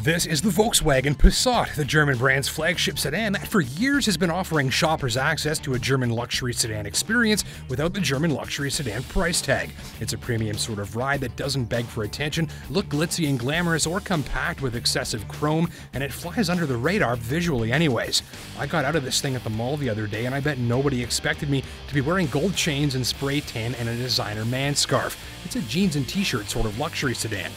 This is the Volkswagen Passat, the German brand's flagship sedan that for years has been offering shoppers access to a German luxury sedan experience without the German luxury sedan price tag. It's a premium sort of ride that doesn't beg for attention, look glitzy and glamorous, or compact with excessive chrome, and it flies under the radar visually anyways. I got out of this thing at the mall the other day, and I bet nobody expected me to be wearing gold chains and spray tan and a designer man scarf. It's a jeans and t-shirt sort of luxury sedan.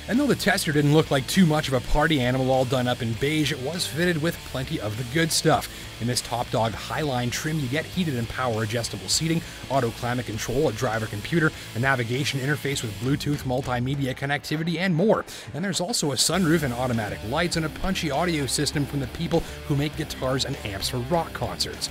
And though the tester didn't look like too much of a party animal all done up in beige, it was fitted with plenty of the good stuff. In this top dog Highline trim, you get heated and power adjustable seating, auto climate control, a driver computer, a navigation interface with Bluetooth multimedia connectivity, and more. And there's also a sunroof and automatic lights and a punchy audio system from the people who make guitars and amps for rock concerts.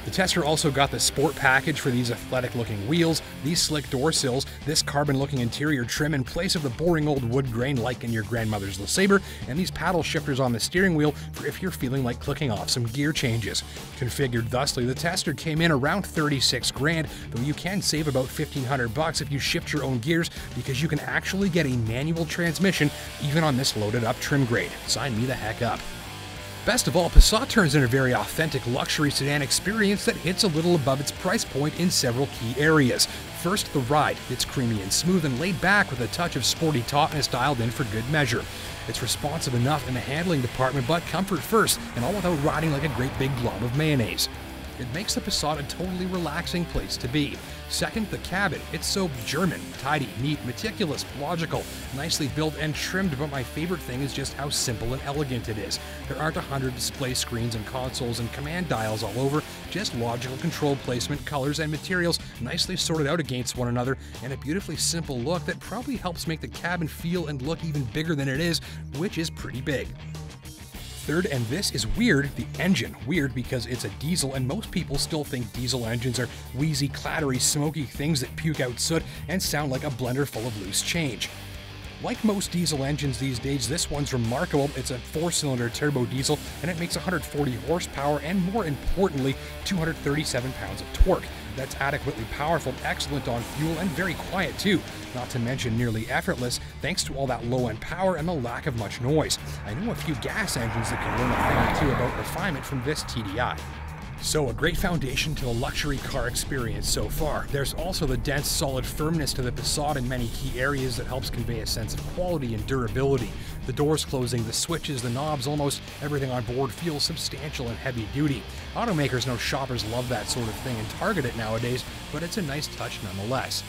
The tester also got the sport package for these athletic-looking wheels, these slick door sills, this carbon-looking interior trim in place of the boring old wood grain like in your grandmother's LeSabre, and these paddle shifters on the steering wheel for if you're feeling like clicking off some gear changes. Configured thusly, the tester came in around 36 grand, though you can save about $1,500 if you shift your own gears because you can actually get a manual transmission even on this loaded-up trim grade. Sign me the heck up. Best of all, Passat turns in a very authentic luxury sedan experience that hits a little above its price point in several key areas. First, the ride. It's creamy and smooth and laid back with a touch of sporty tautness dialed in for good measure. It's responsive enough in the handling department, but comfort first, and all without riding like a great big glob of mayonnaise. It makes the Passat a totally relaxing place to be. Second, the cabin. It's so German, tidy, neat, meticulous, logical, nicely built and trimmed, but my favorite thing is just how simple and elegant it is. There aren't 100 display screens and consoles and command dials all over, just logical control placement, colors, and materials nicely sorted out against one another, and a beautifully simple look that probably helps make the cabin feel and look even bigger than it is, which is pretty big. Third, and this is weird, the engine. Weird because it's a diesel and most people still think diesel engines are wheezy, clattery, smoky things that puke out soot and sound like a blender full of loose change. Like most diesel engines these days, this one's remarkable. It's a 4-cylinder turbo diesel and it makes 140 horsepower and, more importantly, 237 pounds of torque. That's adequately powerful, excellent on fuel, and very quiet too, not to mention nearly effortless thanks to all that low-end power and the lack of much noise. I know a few gas engines that can learn a thing or two about refinement from this TDI. So, a great foundation to the luxury car experience so far. There's also the dense, solid firmness to the Passat in many key areas that helps convey a sense of quality and durability. The doors closing, the switches, the knobs, almost everything on board feels substantial and heavy-duty. Automakers know shoppers love that sort of thing and target it nowadays, but it's a nice touch nonetheless.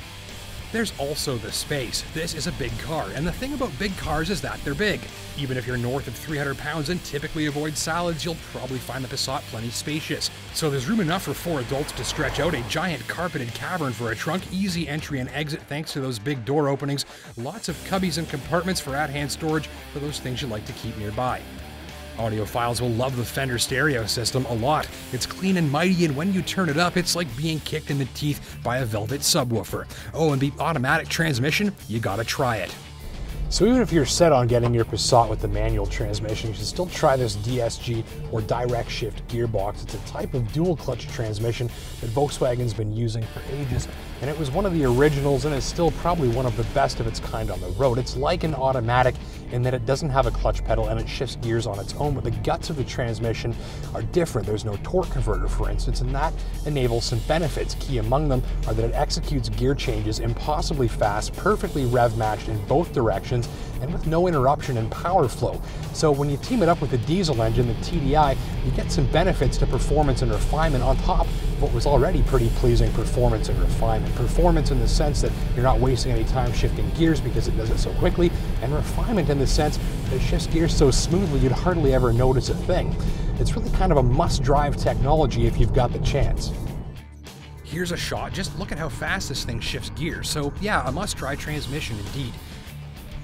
There's also the space. This is a big car, and the thing about big cars is that they're big. Even if you're north of 300 pounds and typically avoid salads, you'll probably find the Passat plenty spacious. So there's room enough for 4 adults to stretch out a giant carpeted cavern for a trunk, easy entry and exit thanks to those big door openings, lots of cubbies and compartments for at-hand storage for those things you like to keep nearby. Audiophiles will love the Fender stereo system a lot. It's clean and mighty, and when you turn it up, it's like being kicked in the teeth by a velvet subwoofer. Oh, and the automatic transmission? You gotta try it. So even if you're set on getting your Passat with the manual transmission, you should still try this DSG or direct shift gearbox. It's a type of dual clutch transmission that Volkswagen's been using for ages, and it was one of the originals and is still probably one of the best of its kind on the road. It's like an automatic in that it doesn't have a clutch pedal and it shifts gears on its own, but the guts of the transmission are different. There's no torque converter, for instance, and that enables some benefits. Key among them are that it executes gear changes impossibly fast, perfectly rev matched in both directions, and with no interruption in power flow. So when you team it up with the diesel engine, the TDI, you get some benefits to performance and refinement on top of what was already pretty pleasing performance and refinement. Performance in the sense that you're not wasting any time shifting gears because it does it so quickly, and refinement in the sense that it shifts gears so smoothly you'd hardly ever notice a thing. It's really kind of a must-drive technology if you've got the chance. Here's a shot. Just look at how fast this thing shifts gears. So yeah, a must-try transmission indeed.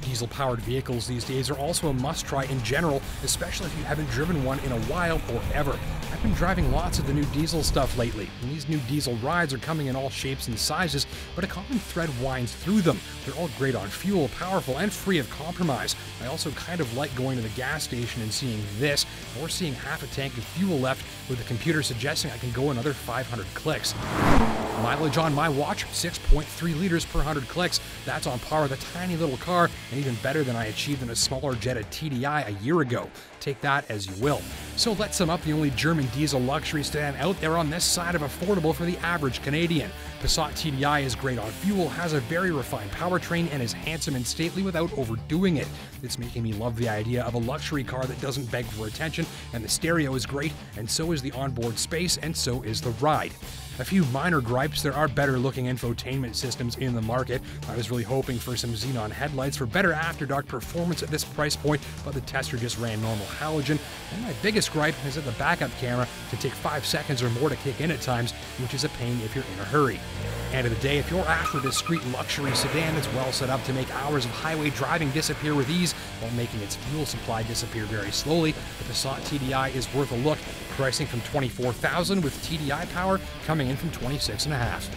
Diesel-powered vehicles these days are also a must-try in general, especially if you haven't driven one in a while or ever. I've been driving lots of the new diesel stuff lately, and these new diesel rides are coming in all shapes and sizes, but a common thread winds through them. They're all great on fuel, powerful, and free of compromise. I also kind of like going to the gas station and seeing this, or seeing half a tank of fuel left with the computer suggesting I can go another 500 clicks. Mileage on my watch, 6.3 liters per 100 clicks. That's on par with a tiny little car, and even better than I achieved in a smaller Jetta TDI a year ago. Take that as you will. So let's sum up the only German diesel luxury sedan out there on this side of affordable for the average Canadian. Passat TDI is great on fuel, has a very refined powertrain, and is handsome and stately without overdoing it. It's making me love the idea of a luxury car that doesn't beg for attention, and the stereo is great, and so is the onboard space, and so is the ride. A few minor gripes: there are better looking infotainment systems in the market. I was really hoping for some xenon headlights for better after-dark performance at this price point, but the tester just ran normal halogen. And my biggest gripe is that the backup camera can take 5 seconds or more to kick in at times, which is a pain if you're in a hurry. End of the day, if you're after a discreet luxury sedan that's well set up to make hours of highway driving disappear with ease while making its fuel supply disappear very slowly, the Passat TDI is worth a look, pricing from $24,000 with TDI power coming in from $26,500.